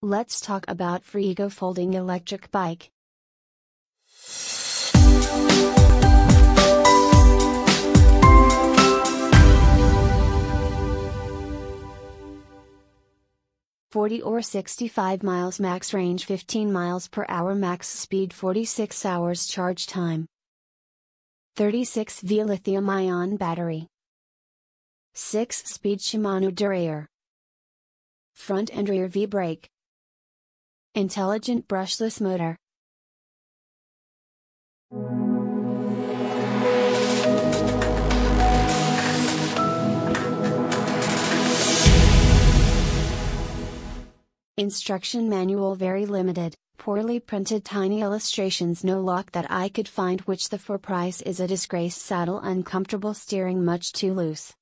Let's talk about Freego folding electric bike. (40 or 65 miles max range, 15 miles per hour max speed, 46 hours charge time, 36V lithium ion battery, 6-speed Shimano Dureilleur, front and rear V-brake, intelligent brushless motor. Instruction manual very limited, poorly printed, tiny illustrations, no lock that I could find, which the for price is a disgrace. Saddle uncomfortable, steering much too loose.